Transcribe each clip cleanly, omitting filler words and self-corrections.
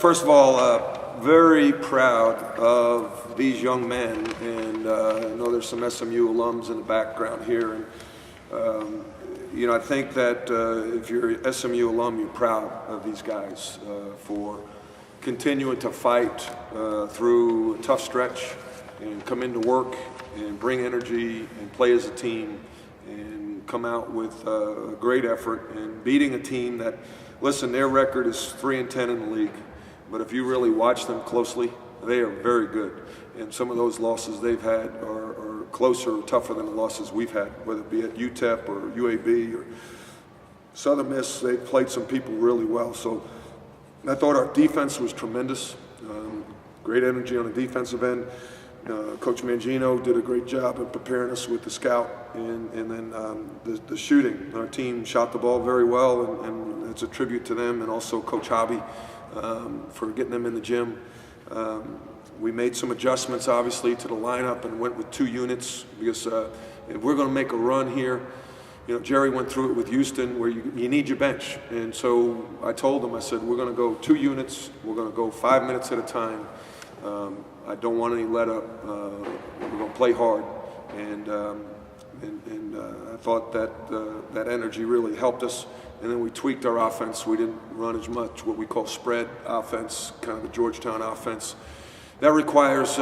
first of all, very proud of these young men, and I know there's some SMU alums in the background here, and I think that if you're an SMU alum, you're proud of these guys for continuing to fight through a tough stretch and come into work and bring energy and play as a team and come out with a great effort and beating a team that, listen, their record is 3-10 in the league, but if you really watch them closely, they are very good. And some of those losses they've had are closer or tougher than the losses we've had, whether it be at UTEP or UAB or Southern Miss. They've played some people really well. So I thought our defense was tremendous. Great energy on the defensive end. Coach Mangino did a great job of preparing us with the scout, and then the shooting. Our team shot the ball very well, and it's a tribute to them, and also Coach Hobby for getting them in the gym. We made some adjustments, obviously, to the lineup and went with 2 units because if we're going to make a run here, Jerry went through it with Houston where you need your bench. And so I told him, I said, we're going to go 2 units. We're going to go 5 minutes at a time. I don't want any let up. We're going to play hard. And I thought that energy really helped us. And then we tweaked our offense. We didn't run as much what we call spread offense, kind of the Georgetown offense. That requires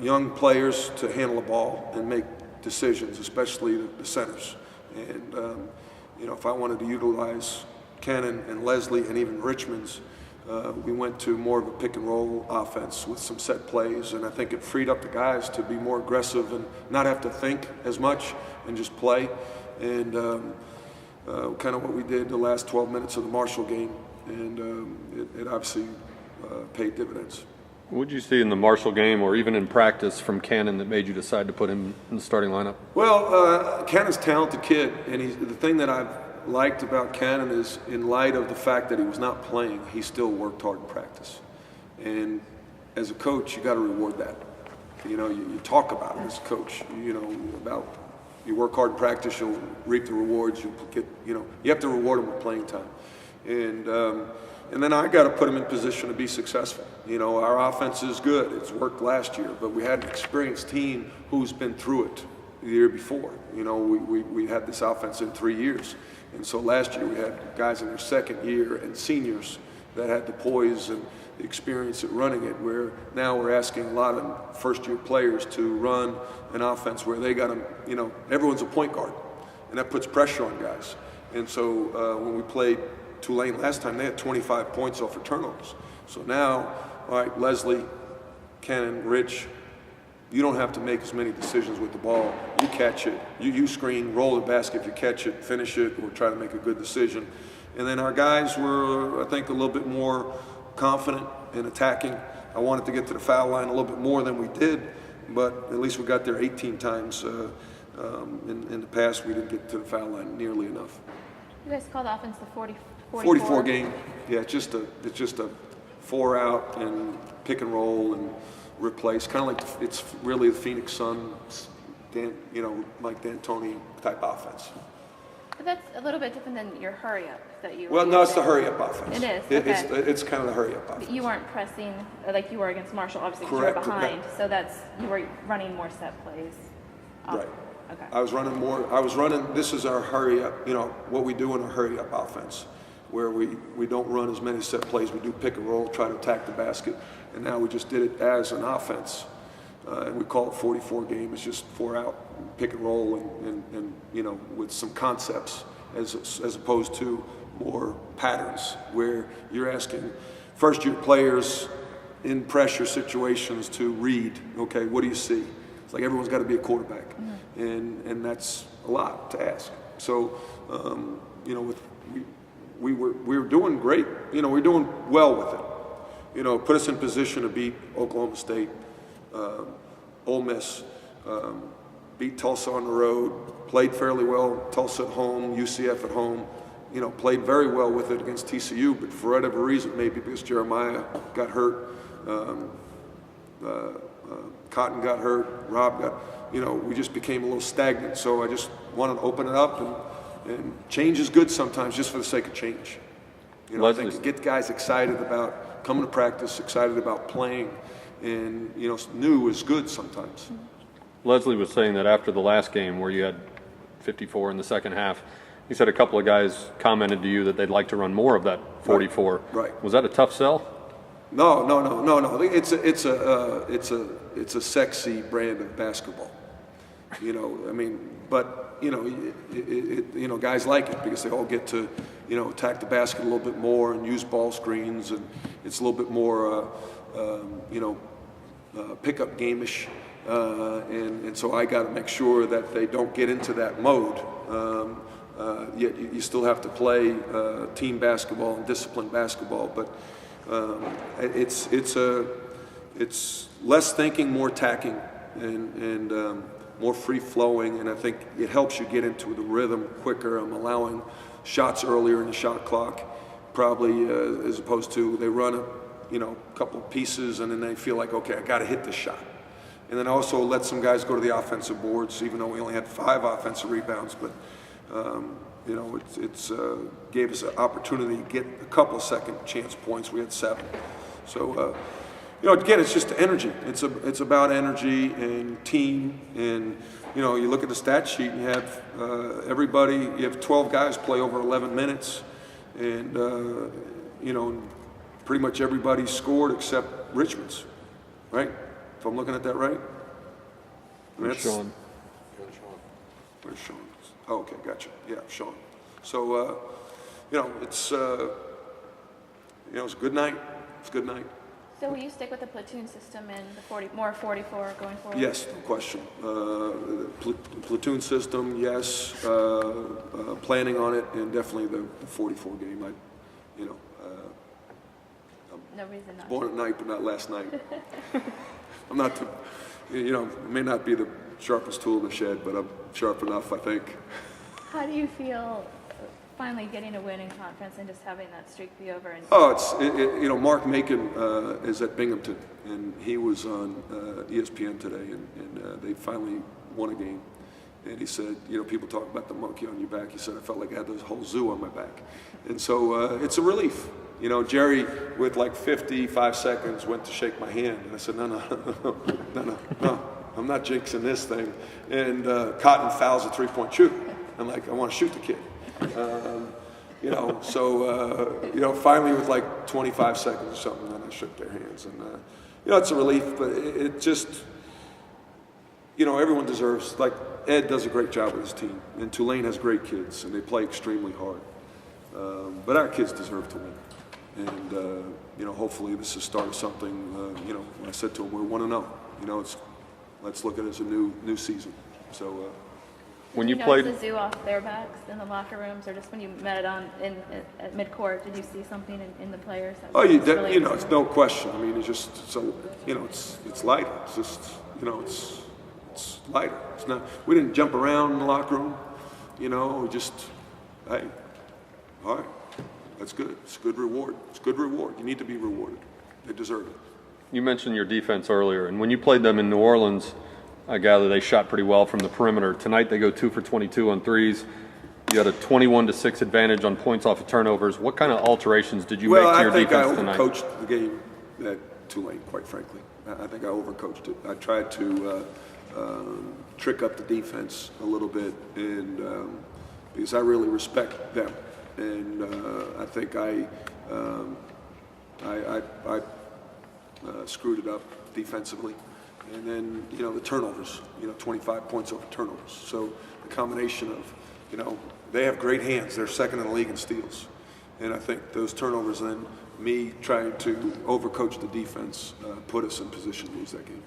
young players to handle the ball and make decisions, especially the centers. And if I wanted to utilize Cannon and Leslie and even Richmond's, we went to more of a pick and roll offense with some set plays, and I think it freed up the guys to be more aggressive and not have to think as much and just play. And kind of what we did the last 12 minutes of the Marshall game, and it obviously paid dividends. What did you see in the Marshall game or even in practice from Cannon that made you decide to put him in the starting lineup? Well, Cannon's a talented kid, and the thing that I've liked about Cannon is, in light of the fact that he was not playing, he still worked hard in practice. And as a coach, you got to reward that. You talk about it as a coach, about you work hard in practice, you'll reap the rewards, you have to reward him with playing time. And then I got to put him in position to be successful. Our offense is good. It's worked last year, but we had an experienced team who's been through it the year before. We had this offense in 3 years. And so last year we had guys in their second year and seniors that had the poise and the experience at running it, where now we're asking a lot of first-year players to run an offense where they got them, everyone's a point guard, and that puts pressure on guys. And so when we played Tulane last time, they had 25 points off of turnovers. So now, all right, Leslie, Cannon, Rich, you don't have to make as many decisions with the ball. You catch it, you screen, roll the basket if you catch it, finish it, or try to make a good decision. And then our guys were, I think, a little bit more confident in attacking. I wanted to get to the foul line a little bit more than we did, but at least we got there 18 times. In the past, we didn't get to the foul line nearly enough. You guys call the offense the 44 game. Yeah, it's just a 4-out and pick and roll and replace, kind of like it's really the Phoenix Suns, Mike D'Antoni type offense. But that's a little bit different than your hurry up that you. Well, no, it's the hurry up offense. It is. Okay. It's kind of the hurry up offense. But you weren't pressing like you were against Marshall, obviously, because you were behind. So you were running more set plays. Right. Okay. I was running. This is our hurry up. What we do in a hurry up offense, where we don't run as many set plays. We do pick and roll, try to attack the basket, and now we just did it as an offense, and we call it 44 game. It's just 4-out pick and roll, and with some concepts as opposed to more patterns where you're asking first-year players in pressure situations to read. Okay, what do you see? It's like everyone's got to be a quarterback, and that's a lot to ask. So we were doing great. We're doing well with it. Put us in position to beat Oklahoma State, Ole Miss, beat Tulsa on the road, played fairly well, Tulsa at home, UCF at home. Played very well with it against TCU, but for whatever reason, maybe because Jeremiah got hurt, Cotton got hurt, Rob got, we just became a little stagnant. So I just wanted to open it up, and change is good sometimes just for the sake of change. I think to get guys excited about coming to practice, excited about playing, and new is good sometimes. Leslie was saying that after the last game where you had 54 in the second half, he said a couple of guys commented to you that they'd like to run more of that 44. Right. Was that a tough sell? No. It's a sexy brand of basketball. But guys like it because they all get to, attack the basket a little bit more and use ball screens, and it's a little bit more, pickup game-ish. And so I got to make sure that they don't get into that mode. Yet you still have to play team basketball and disciplined basketball, but it's less thinking, more attacking, and more free flowing, and I think it helps you get into the rhythm quicker. I'm allowing shots earlier in the shot clock, probably as opposed to they run a couple of pieces and then they feel like, okay, I got to hit this shot. And then also let some guys go to the offensive boards, even though we only had 5 offensive rebounds, but it's gave us an opportunity to get a couple of second chance points. We had 7. So, again, it's just energy. It's about energy and team. And, you look at the stat sheet and you have you have 12 guys play over 11 minutes. And, pretty much everybody scored except Richmond's, right? If I'm looking at that right? Where's Sean? Where's Sean? Oh, okay, gotcha. Yeah, Sean. So, it's a good night. It's a good night. So will you stick with the platoon system and the 44 going forward? Yes, no question. Platoon system, yes. Planning on it, and definitely the 44 game. No reason not. Born at night, but not last night. I'm not may not be the sharpest tool in the shed, but I'm sharp enough, I think. How do you feel finally getting a win in conference and just having that streak be over? Mark Macon is at Binghamton, and he was on ESPN today, and they finally won a game. And he said, people talk about the monkey on your back. He said, I felt like I had this whole zoo on my back. And so it's a relief. Jerry, with like 55 seconds, went to shake my hand. And I said, no, I'm not jinxing this thing. And Cotton fouls a 3-point shoot. I'm like, I want to shoot the kid. Finally with like 25 seconds or something, then I shook their hands. And, it's a relief, but it just, everyone deserves, like Ed does a great job with his team. And Tulane has great kids, and they play extremely hard. But our kids deserve to win. And, hopefully this is the start of something, when I said to him, we're 1-0. Let's look at it as a new season. So, when did you notice played the zoo off their backs in the locker rooms, or just when you met it at midcourt, did you see something in the players? It's no question. I mean, it's just so, it's lighter. It's just, it's lighter. It's not. We didn't jump around in the locker room. We just, hey, all right. That's good. It's a good reward. It's a good reward. You need to be rewarded. They deserve it. You mentioned your defense earlier, and when you played them in New Orleans, I gather they shot pretty well from the perimeter. Tonight they go 2 for 22 on threes. You had a 21-6 advantage on points off of turnovers. What kind of alterations did you make to your defense tonight? Well, I think I overcoached the game at Tulane, quite frankly. I think I overcoached it. I tried to trick up the defense a little bit, and because I really respect them. And I think I screwed it up defensively. And then, the turnovers, 25 points over turnovers. So the combination of, they have great hands. They're second in the league in steals. And I think those turnovers and me trying to overcoach the defense put us in position to lose that game.